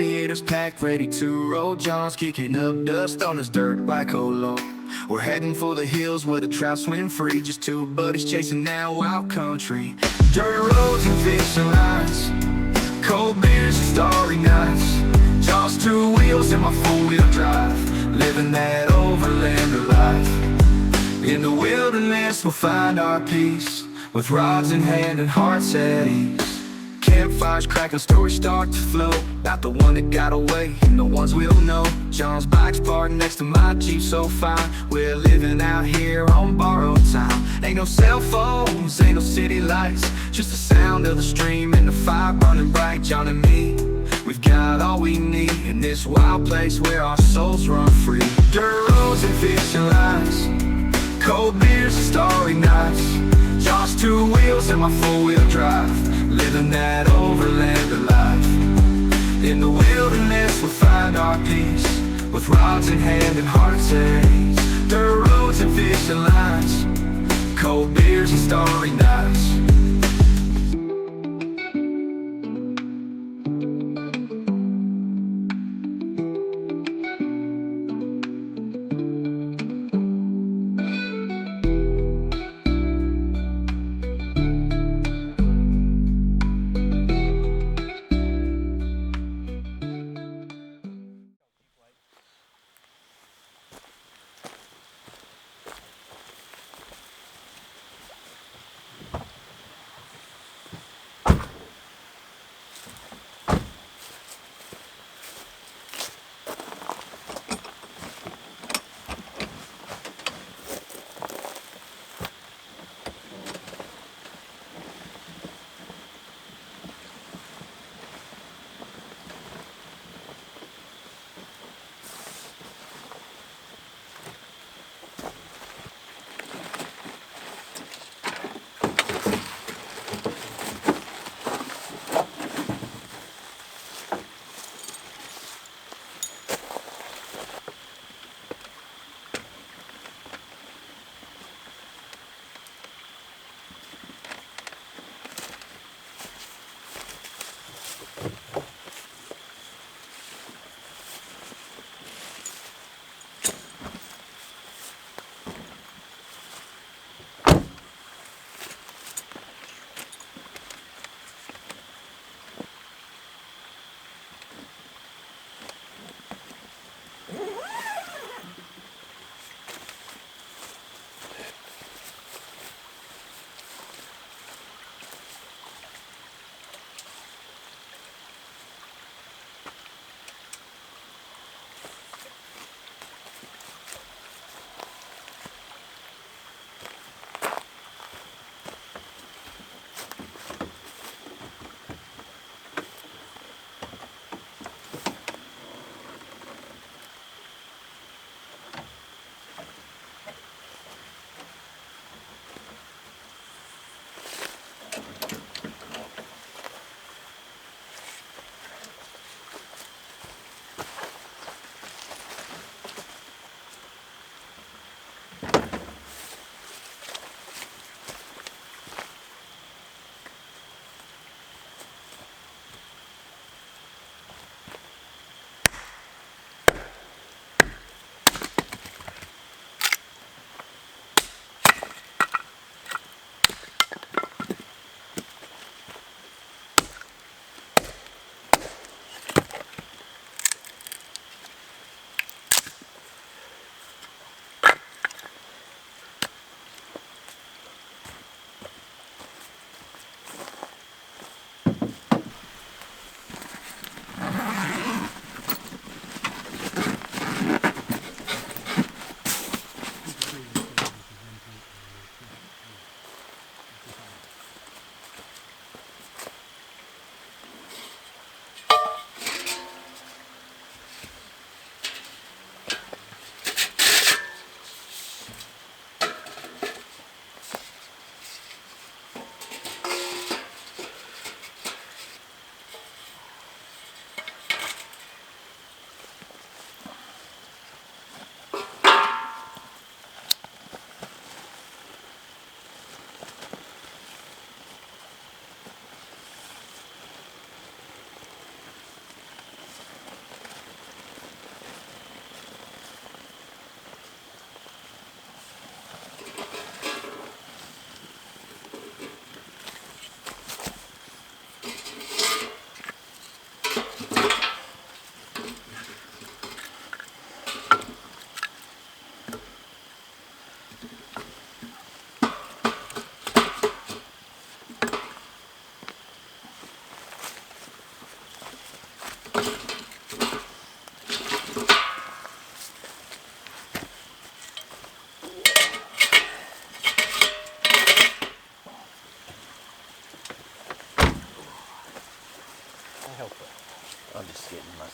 radiators packed, ready to roll. John's kicking up dust on his dirt bike alone. We're heading for the hills where the trout swim free. Just two buddies chasing that wild country. Dirt roads and fishing lines, cold beers and starry nights. John's two wheels in my four-wheel drive, living that overlander life. In the wilderness we'll find our peace, with rods in hand and hearts at ease. Campfires cracking, stories start to flow about the one that got away and the ones we'll know. John's bike's parked next to my Jeep, so fine. We're living out here on borrowed time. Ain't no cell phones, ain't no city lights, just the sound of the stream and the fire burning bright. John and me, we've got all we need in this wild place where our souls run free. Dirt roads and fishing lines, cold beers and starry nights. John's two wheels and my four-wheel drive, living that overlander life. In the wilderness we'll find our peace, with rods in hand and hearts at ease. Dirt roads and fishing lines, cold beers and starry nights.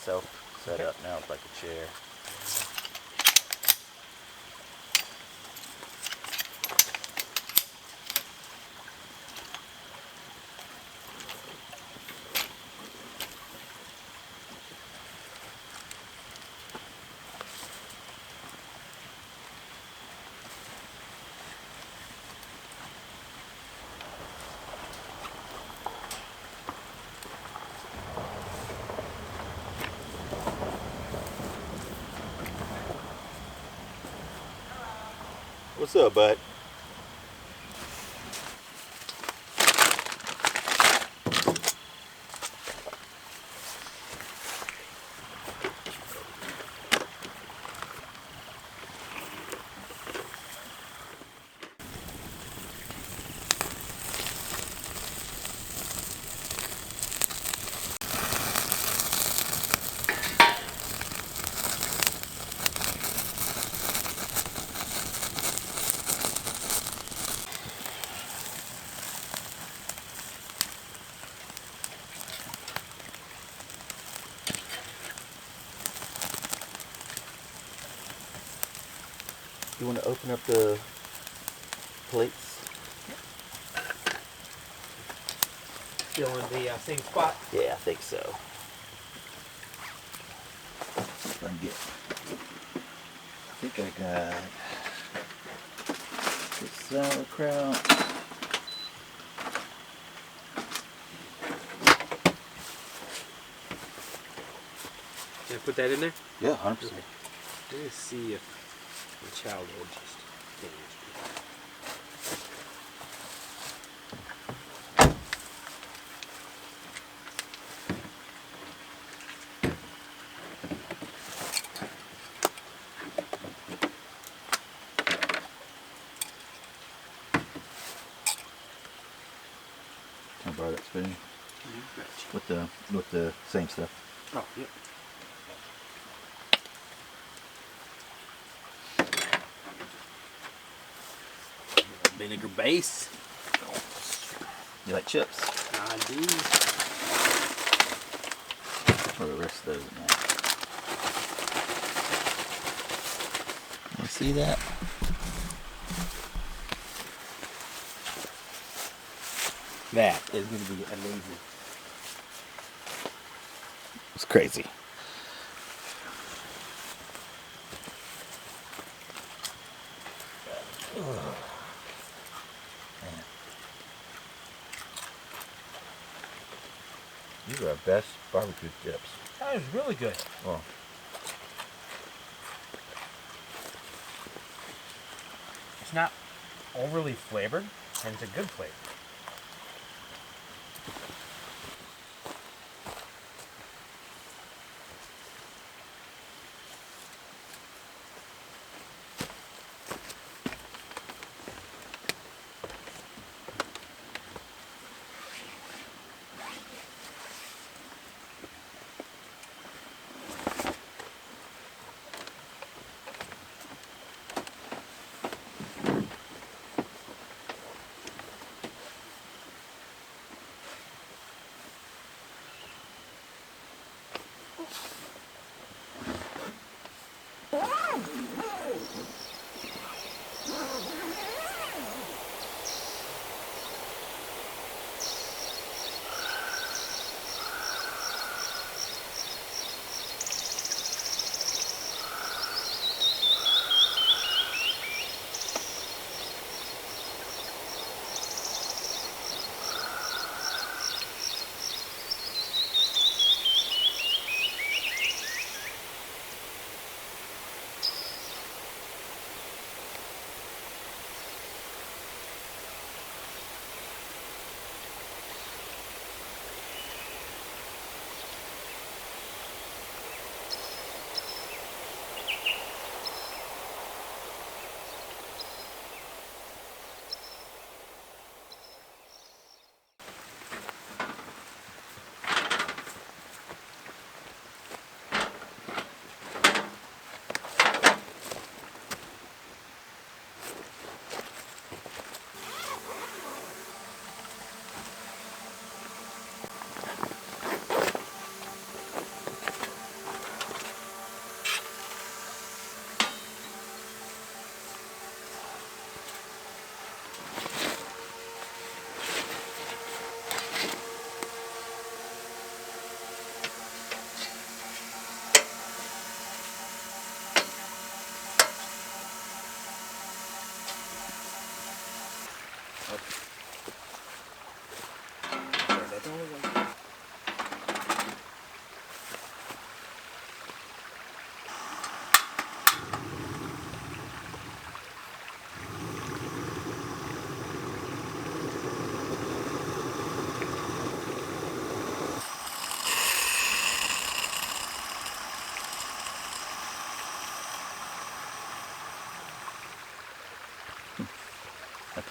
itself set up now. It's like a chair. What's up, bud? You want to open up the plates? Still in the same spot? Yeah, I think so. If I can get, I think I got the sauerkraut. Can I put that in there? Yeah, 100%. Let me see if my child will just finish. Can I borrow that spoon? Gotcha. With the same stuff. Oh, yep. Vinegar base. You like chips? I do. Or the rest of those in there. You see that? That is going to be amazing. It's crazy. These are our best barbecue chips. That was really good. Oh. It's not overly flavored, and it's a good flavor.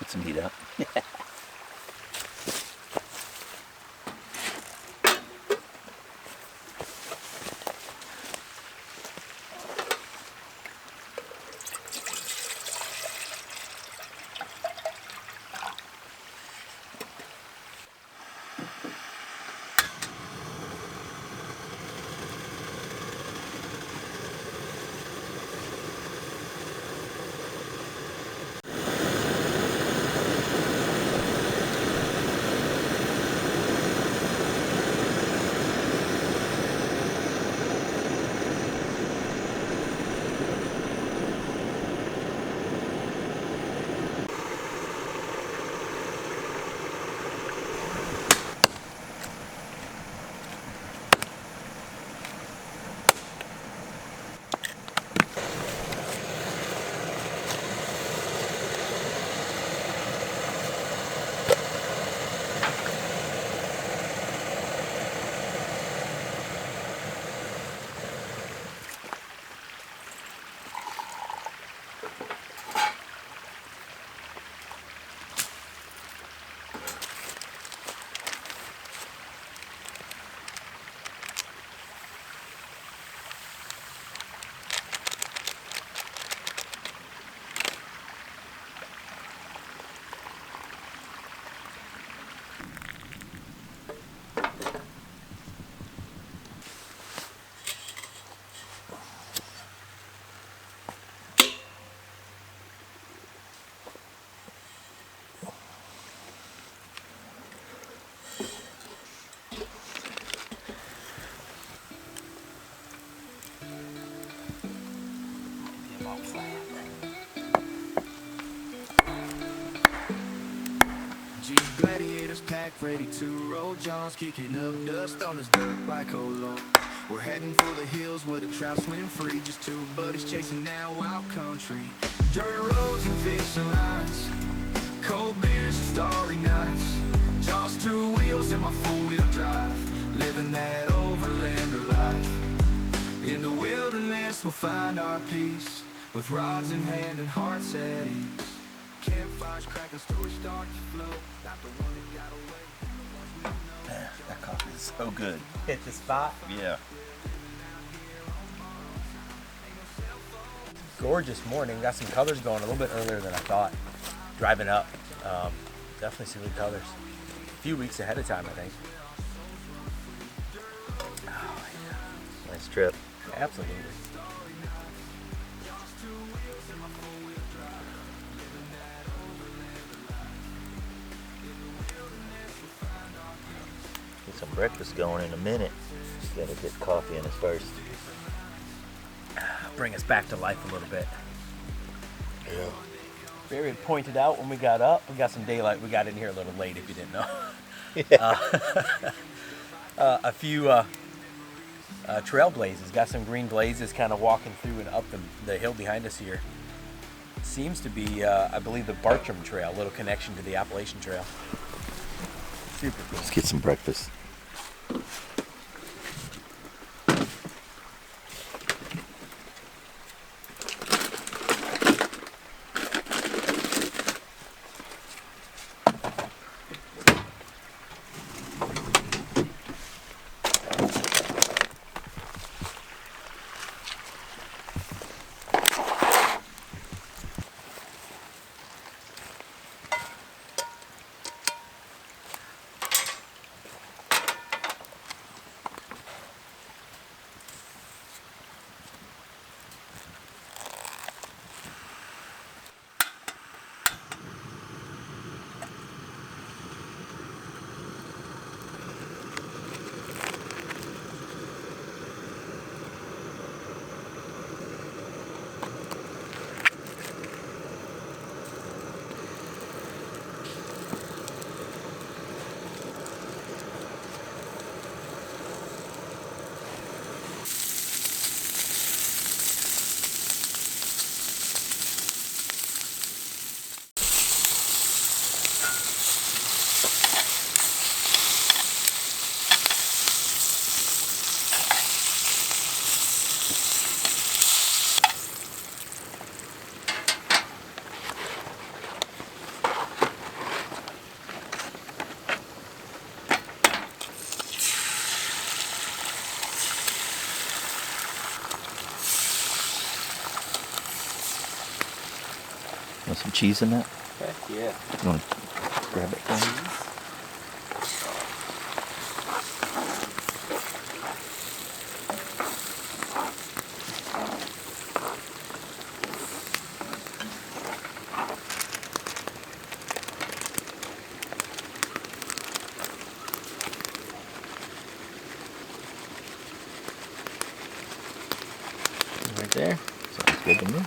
put some heat up. Jeep gladiators packed, ready to roll. John's kicking up dust on his dirt bike alone. We're heading for the hills where the trout swim free. Just two buddies chasing that wild country. Dirt roads and fixing lines, cold beers and starry nights. John's two wheels and my four-wheel drive, living that overlander life. In the wilderness we'll find our peace, with rods in hand and hearts at ease. Campfires cracking, stories start to flow. Not the one that got away, the ones we know. That coffee is so good. Hit the spot. Yeah. Gorgeous morning. Got some colors going a little bit earlier than I thought. Driving up, definitely some good colors. A few weeks ahead of time, I think. Oh, yeah. Nice trip. Absolutely. Get some breakfast going in a minute. Just gotta get coffee in us first. Bring us back to life a little bit. Yeah. Barry had pointed out when we got up, we got some daylight. We got in here a little late, if you didn't know. A few trail blazes. Got some green blazes kind of walking through and up the hill behind us here. Seems to be, I believe, the Bartram Trail, a little connection to the Appalachian Trail. Super cool. Let's get some breakfast. Want some cheese in that? Heck yeah. You want to grab it for me? Right there. Sounds good to me.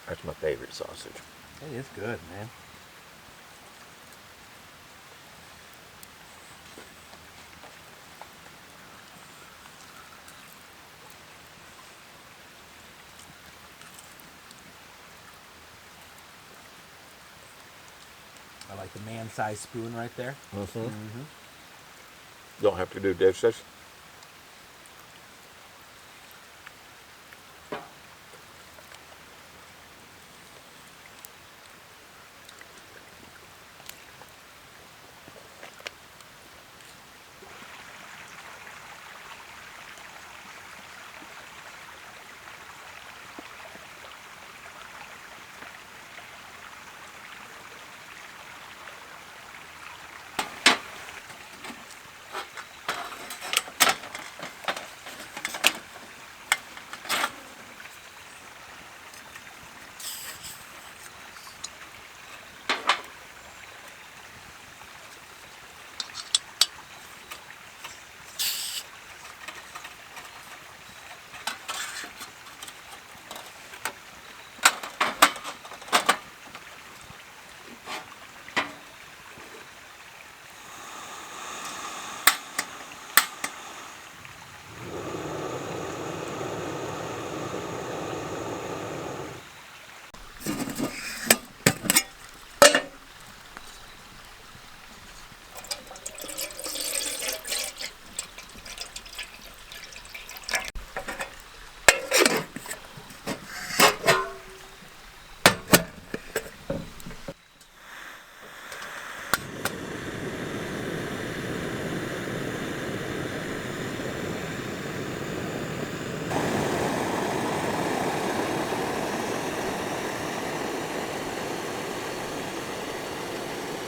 That's my favorite sausage. It is good, man. I like the man-sized spoon right there. Don't have to do dishes.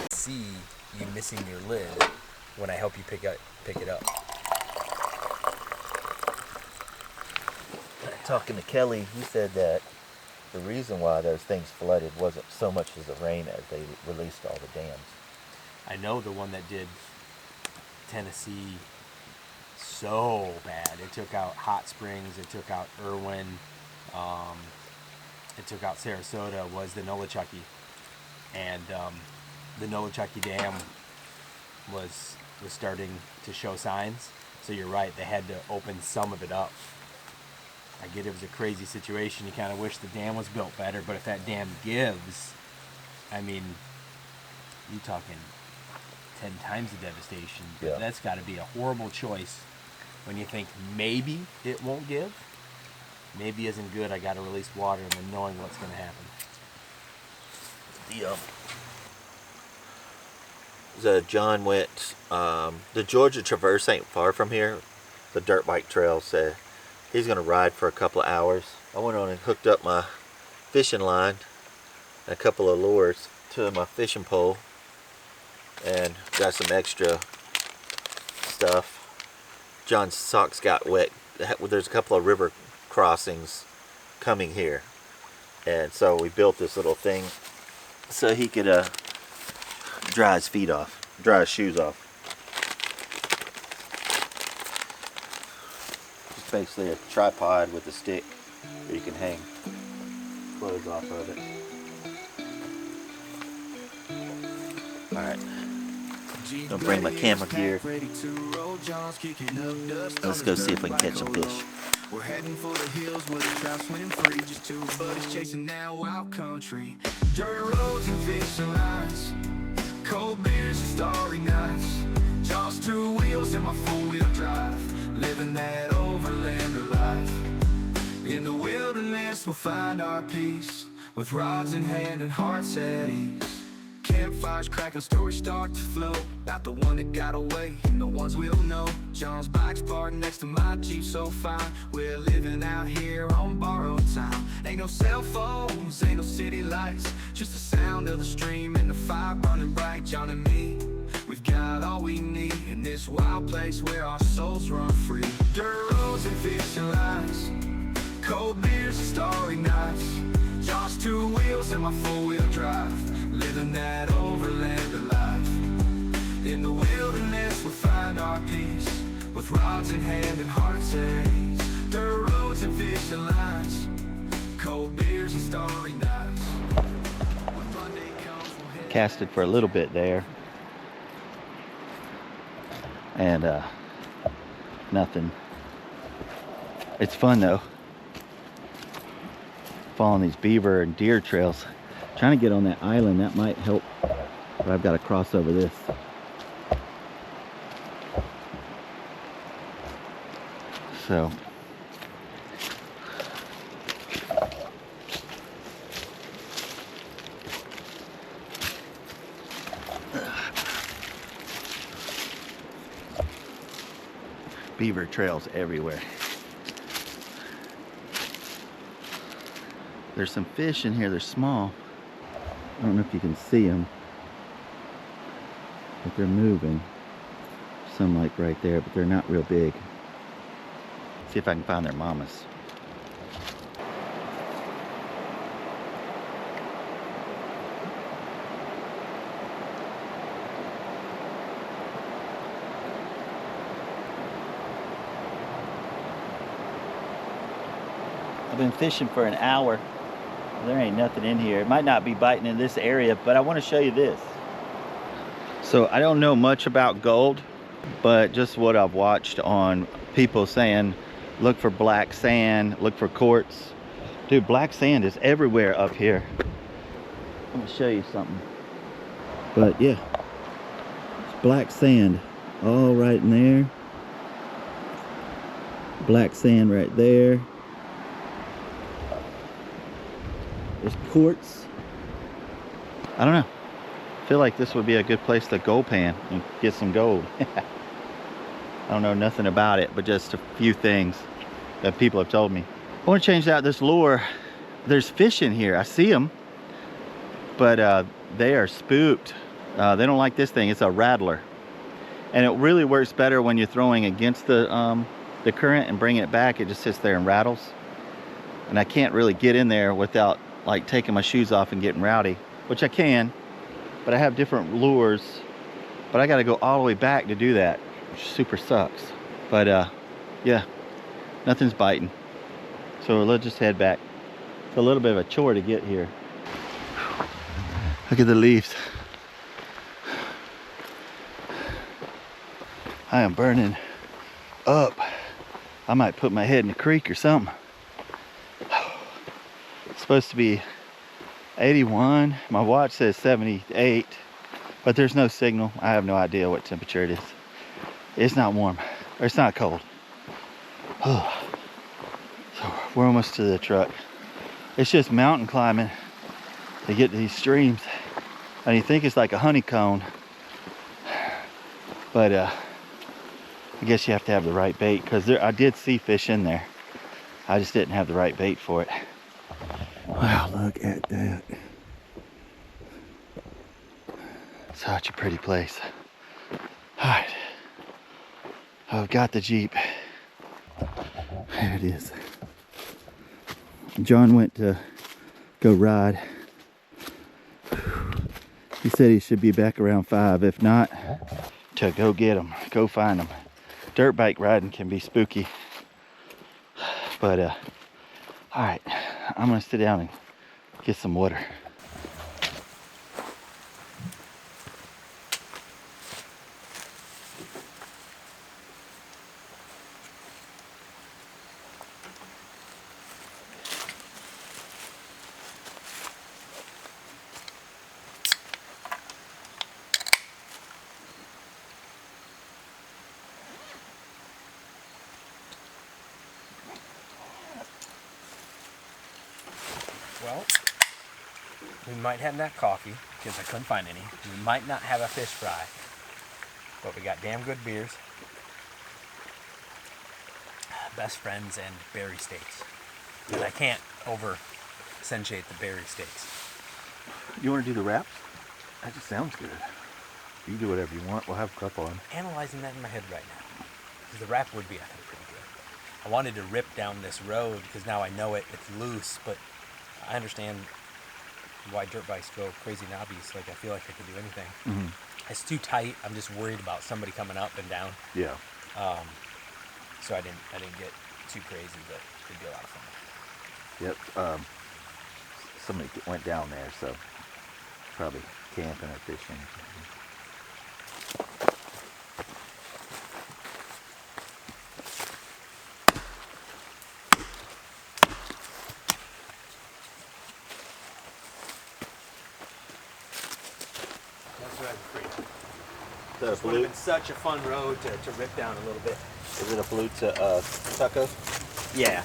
See you missing your lid when I help you pick it up. Talking to Kelly, he said that the reason why those things flooded wasn't so much as the rain as they released all the dams. I know the one that did Tennessee so bad. It took out Hot Springs, it took out Irwin, it took out Sarasota, was the Nolichucky. And the Nolichucky Dam was starting to show signs. So you're right, they had to open some of it up. I get it was a crazy situation. You kind of wish the dam was built better, but if that dam gives, I mean, you're talking 10 times the devastation. But Yeah. that's got to be a horrible choice when you think maybe it won't give. Maybe isn't good. I got to release water and then knowing what's going to happen. John went, the Georgia Traverse ain't far from here. The dirt bike trail said he's going to ride for a couple of hours. I went on and hooked up my fishing line and a couple of lures to my fishing pole and got some extra stuff. John's socks got wet. There's a couple of river crossings coming here, and so we built this little thing so he could dry his feet off, dry his shoes off. basically a tripod with a stick where you can hang clothes off of it. Alright, gonna bring my camera gear. Let's go see if we can catch some fish. We're heading for the hills where the trout swim free. Just two buddies chasing that wild country. Dirt roads and fishing lines, cold beers and starry nights. Just two wheels in my four-wheel drive, living that overlander life. In the wilderness we'll find our peace, with rods in hand and hearts at ease. Campfires cracking, stories start to flow about the one that got away and the ones we'll know. John's bike's parked next to my Jeep, so fine. We're living out here on borrowed time. Ain't no cell phones, ain't no city lights, just the sound of the stream and the fire burning bright. John and me, we've got all we need in this wild place where our souls run free. Dirt roads and fishing lines, cold beers and starry nights. John's two wheels and my four-wheel drive, living that overlander life. In the wilderness we'll find our peace, with rods in hand and hearts at ease. Dirt roads and fishing lines, cold beers and starry nights. When Monday comes, we'll head Casted for a little bit there, and nothing. It's fun though, following these beaver and deer trails. Trying to get on that island, that might help, but I've got to cross over this. So beaver trails everywhere. There's some fish in here, they're small. I don't know if you can see them, but they're moving. Some like right there, but they're not real big. See if I can find their mamas. I've been fishing for an hour. There ain't nothing in here. It might not be biting in this area, but I want to show you this. So I don't know much about gold, but just what I've watched on people saying, look for black sand, look for quartz. Dude, black sand is everywhere up here. I'm gonna show you something. But yeah, it's black sand all right in there. Black sand right there. There's quartz. I don't know. I feel like this would be a good place to gold pan and get some gold. I don't know nothing about it, but just a few things that people have told me. I want to change out this lure. There's fish in here. I see them, but they are spooked. They don't like this thing. It's a rattler, and it really works better when you're throwing against the current and bring it back. It just sits there and rattles, and I can't really get in there without like taking my shoes off and getting rowdy, which I can, but I have different lures, but I got to go all the way back to do that, which super sucks. But yeah, nothing's biting, so let's just head back. It's a little bit of a chore to get here. Look at the leaves. I am burning up. I might put my head in the creek or something. It's supposed to be 81. My watch says 78, but there's no signal. I have no idea what temperature it is. It's not warm, or it's not cold. Oh. So we're almost to the truck. It's just mountain climbing to get to these streams. And you think it's like a honeycomb, but I guess you have to have the right bait, because I did see fish in there. I just didn't have the right bait for it. Wow, look at that. Such a pretty place. All right, I've got the Jeep. There it is. John went to go ride. He said he should be back around 5. If not, to go get him, go find him. Dirt bike riding can be spooky. But all right, I'm gonna sit down and get some water. Well, we might have that coffee, because I couldn't find any. We might not have a fish fry, but we got damn good beers, best friends, and berry steaks. And I can't over-accentuate the berry steaks. You want to do the wraps? That just sounds good. You do whatever you want. We'll have a couple on. Analyzing that in my head right now, because the wrap would be, I think, pretty good. I wanted to rip down this road, because now I know it's loose, but I understand why dirt bikes go crazy knobbies. Like, I feel like I could do anything. Mm-hmm. It's too tight. I'm just worried about somebody coming up and down. Yeah. So I didn't get too crazy, but it'd be a lot of fun. Yep. Somebody went down there, so probably camping or fishing. That's what I was afraid of. Is that This would have been such a fun road to rip down a little bit. Is it a blue to taco? Yeah.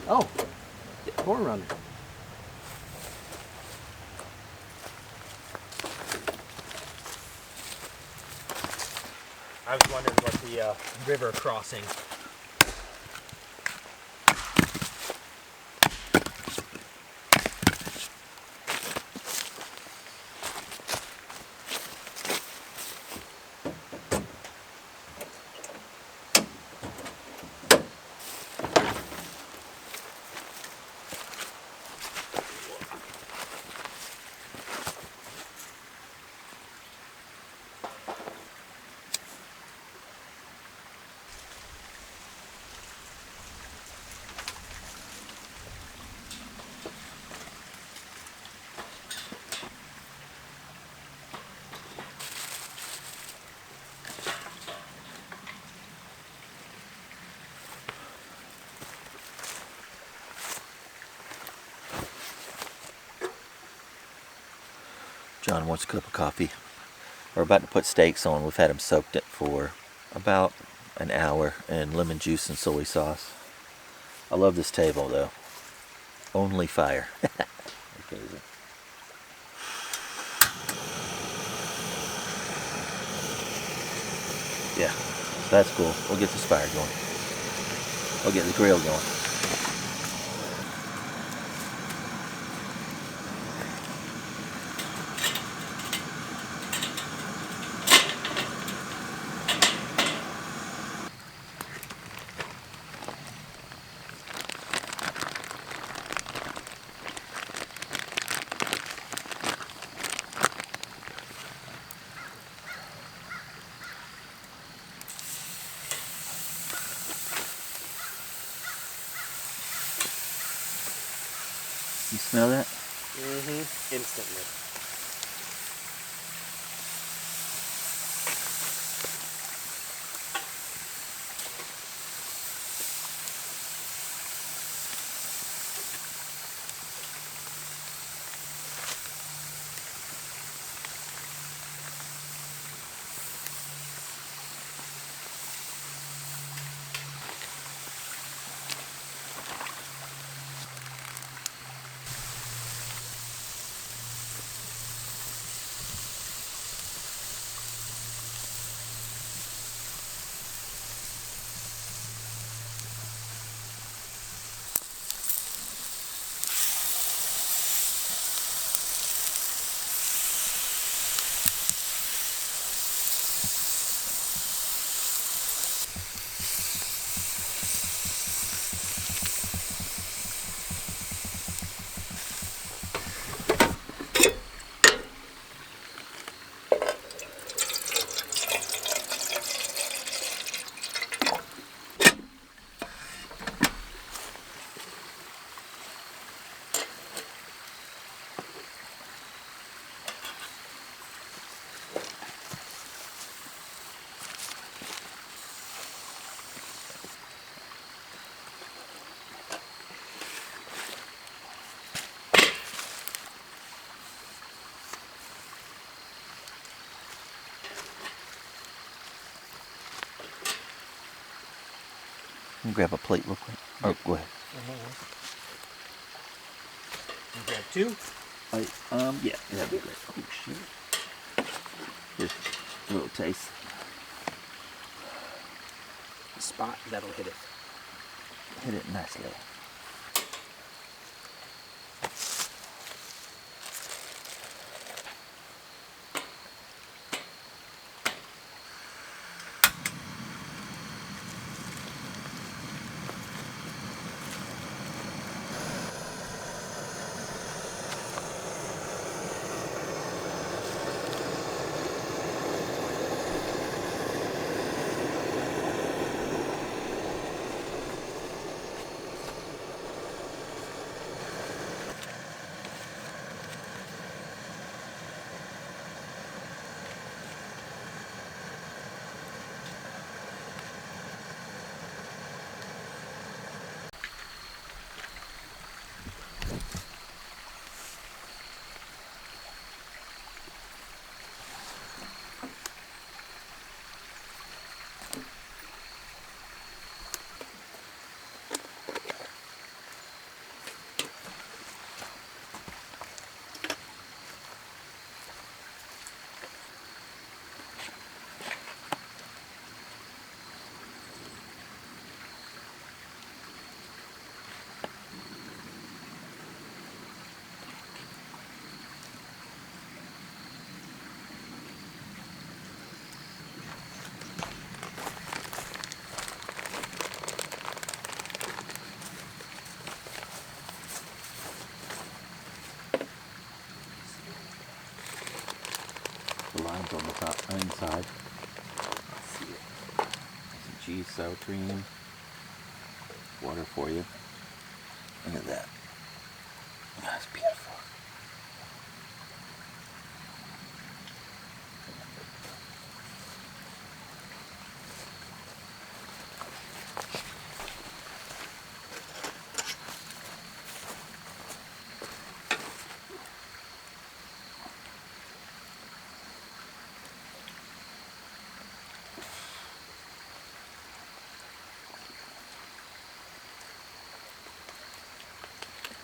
Oh, Forerunner. I was wondering what the river crossing. John wants a cup of coffee. We're about to put steaks on. We've had them soaked it for about an hour in lemon juice and soy sauce. I love this table though. Only fire. Okay, yeah, so that's cool. We'll get this fire going. We'll get the grill going. You smell that? Mm-hmm. Instantly. Let me grab a plate real quick. Oh, go ahead. You grab two? Yeah, that'd be great. Oh, shit. Just a little taste. A spot that'll hit it. Hit it nicely. The lime's on the top inside. Let's see it. Some cheese, sour cream, water for you. Look at that. That's beautiful.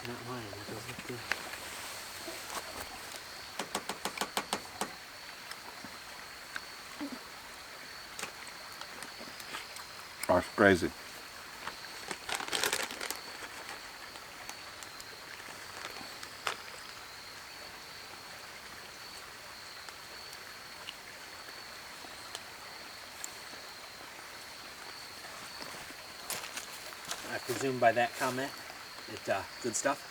Not mine, that does look good. That's crazy. I presume by that comment, good stuff?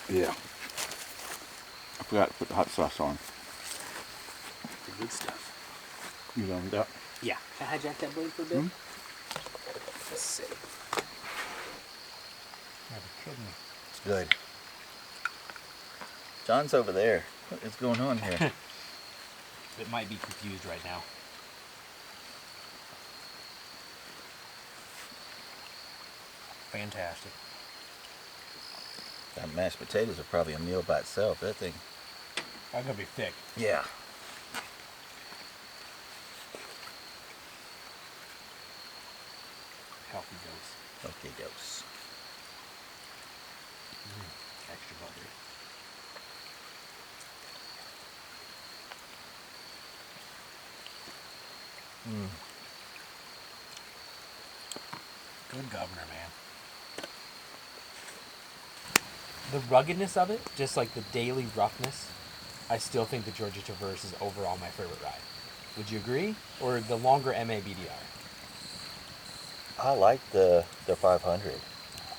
Yeah. I forgot to put the hot sauce on. The good stuff. You done with that? Yeah. Can I hijack that blade for a bit? Let's see. Never kidding me. It's good. John's over there. What is going on here? It might be confused right now. Fantastic. That mashed potatoes are probably a meal by itself. That thing. That's gonna be thick. Yeah. Healthy dose. Okay, dose. Extra buttery. Good governor, man. The ruggedness of it, just like the daily roughness, I still think the Georgia Traverse is overall my favorite ride. Would you agree? Or the longer MABDR? I like the 500.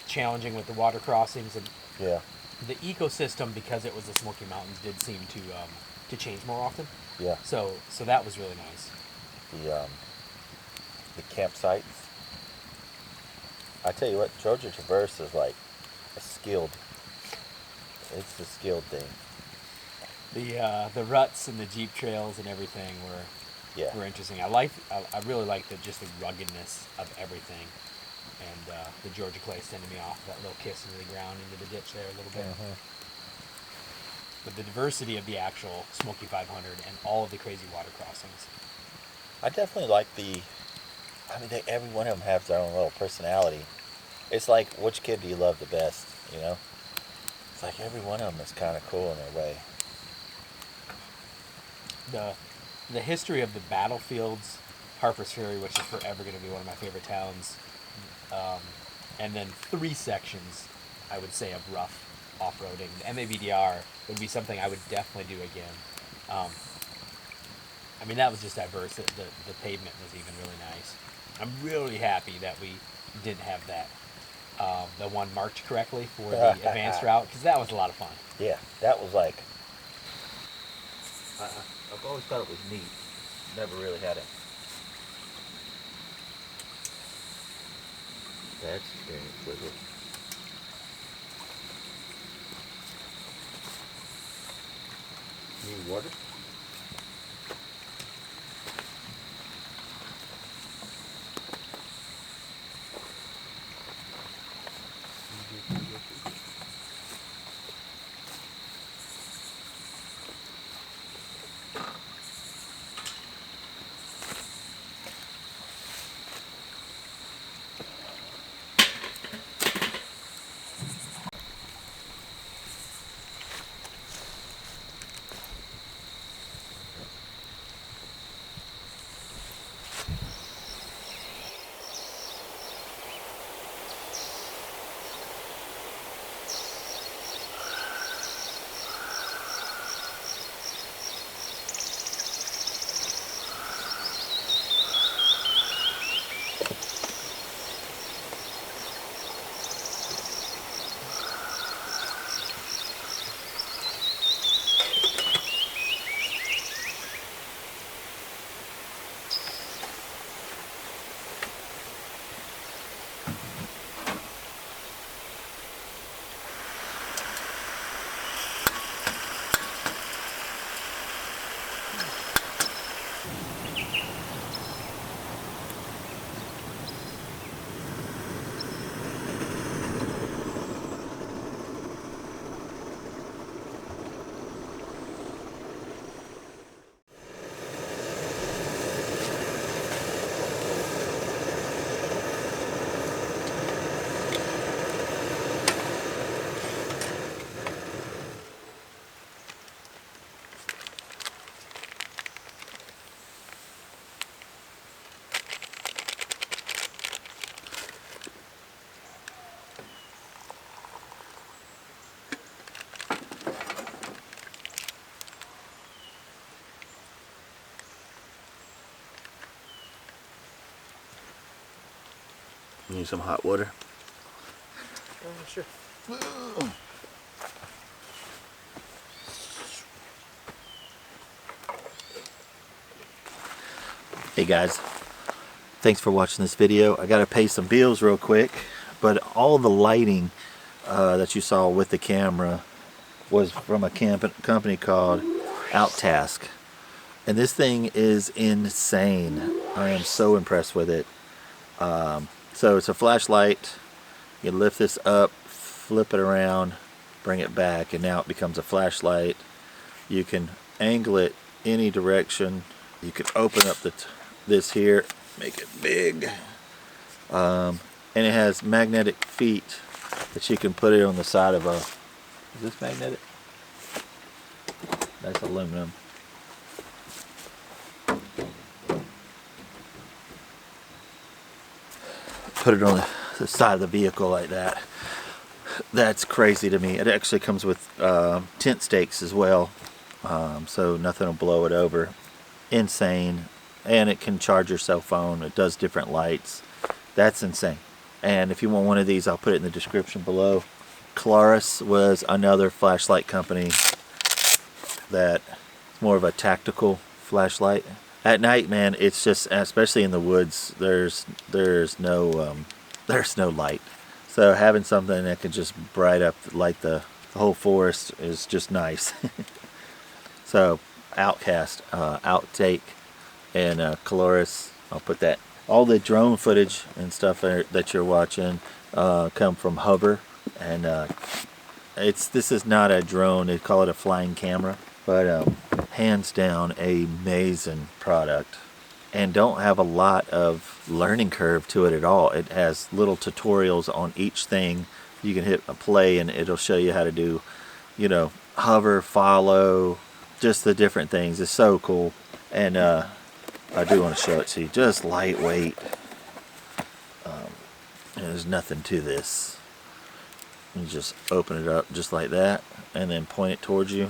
Challenging with the water crossings and Yeah. the ecosystem, because it was the Smoky Mountains, did seem to change more often. Yeah. So that was really nice. The campsites. I tell you what, Georgia Traverse is like a skilled. It's a skilled thing. The ruts and the Jeep trails and everything were interesting. I really like just the ruggedness of everything, and the Georgia clay sending me off that little kiss into the ground, into the ditch there a little bit. But the diversity of the actual Smoky 500 and all of the crazy water crossings. I definitely like the I mean, every one of them has their own little personality. It's like, which kid do you love the best, you know? It's like every one of them is kind of cool in their way. The history of the battlefields, Harper's Ferry, which is forever going to be one of my favorite towns, and then 3 sections, I would say, of rough off-roading. The MAVDR would be something I would definitely do again. I mean, that was just diverse. The pavement was even really nice. I'm really happy that we didn't have that. The one marked correctly for the advanced route, because that was a lot of fun. Yeah, that was like, I've always thought it was neat. Never really had it. Bad experience with it. Need water? Need some hot water? Sure. Hey guys, thanks for watching this video. I gotta pay some bills real quick, but all the lighting that you saw with the camera was from a company called Outtask, and this thing is insane. I am so impressed with it. So it's a flashlight. You lift this up, flip it around, bring it back, and now it becomes a flashlight. You can angle it any direction. You can open up this here, make it big, and it has magnetic feet that you can put it on the side of a. Is this magnetic? That's aluminum. Put it on the side of the vehicle like that. That's crazy to me. It actually comes with tent stakes as well, so nothing will blow it over. Insane. And it can charge your cell phone. It does different lights. That's insane. And if you want one of these, I'll put it in the description below. Claris was another flashlight company that is more of a tactical flashlight. At night, man, it's just, especially in the woods, there's no light. So having something that can just light the whole forest is just nice. So Outtake, and Claris, I'll put that. All the drone footage and stuff that you're watching come from Hover, and this is not a drone. They call it a flying camera, but hands down, amazing product. and don't have a lot of learning curve to it at all. It has little tutorials on each thing. You can hit a play and it'll show you how to do, you know, hover, follow, just the different things. It's so cool. And I do want to show it to you. Just lightweight. There's nothing to this. You just open it up just like that and then point it towards you.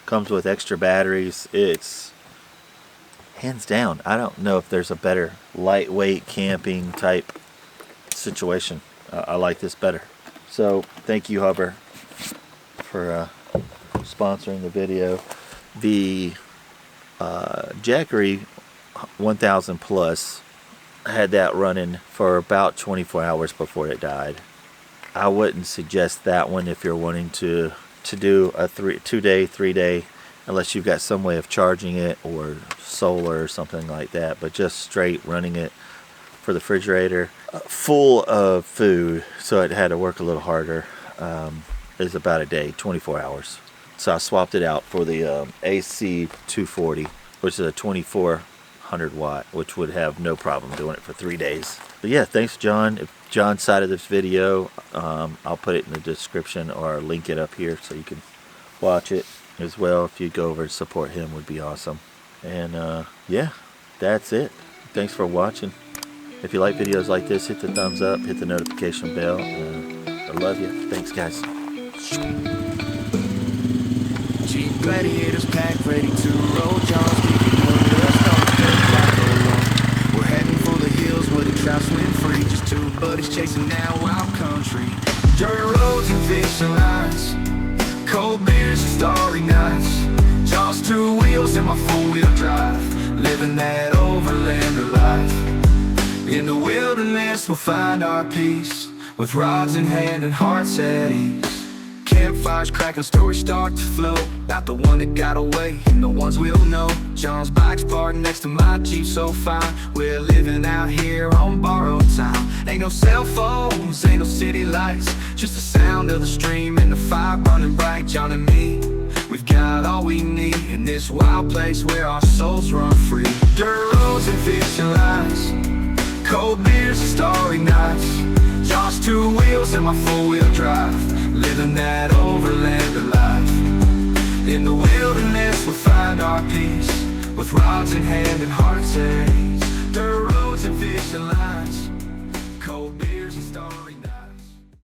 Comes with extra batteries. It's hands down, I don't know if there's a better lightweight camping type situation. I like this better. So thank you, Hover, for sponsoring the video. The Jackery 1000 Plus had that running for about 24 hours before it died. I wouldn't suggest that one if you're wanting to do a 2-day, 3-day, unless you've got some way of charging it or solar or something like that. But just straight running it for the refrigerator full of food, so it had to work a little harder, is about a day, 24 hours. So I swapped it out for the AC 240, which is a 2400 watt, which would have no problem doing it for 3 days. But yeah, thanks John. If John's side of this video, I'll put it in the description or link it up here so you can watch it as well. If you go over and support him, would be awesome. And yeah, that's it. Thanks for watching. If you like videos like this, hit the thumbs up, hit the notification bell. I love you. Thanks, guys. Jeep Gladiators packed, ready to roll. John's kicking up dust on the dirt bike alone. We're heading for the hills where the trout swim free. Just two buddies chasing that wild country. Dirt roads and fishing lines, cold beers and starry nights. John's two wheels in my four-wheel drive, living that overlander life. In the wilderness we'll find our peace, with rods in hand and hearts at ease. Campfires cracking, stories start to flow, about the one that got away and the ones we'll know. John's bike's parked next to my Jeep, so fine. We're living out here on borrowed time. Ain't no cell phones, ain't no city lights, just the sound of the stream and the fire burning bright. John and me, we've got all we need in this wild place where our souls run free. Dirt roads and fishing lines, cold beers and starry nights. John's two wheels and my four-wheel drive, living that overlander life. In the wilderness we'll find our peace, with rods in hand and hearts at ease. Dirt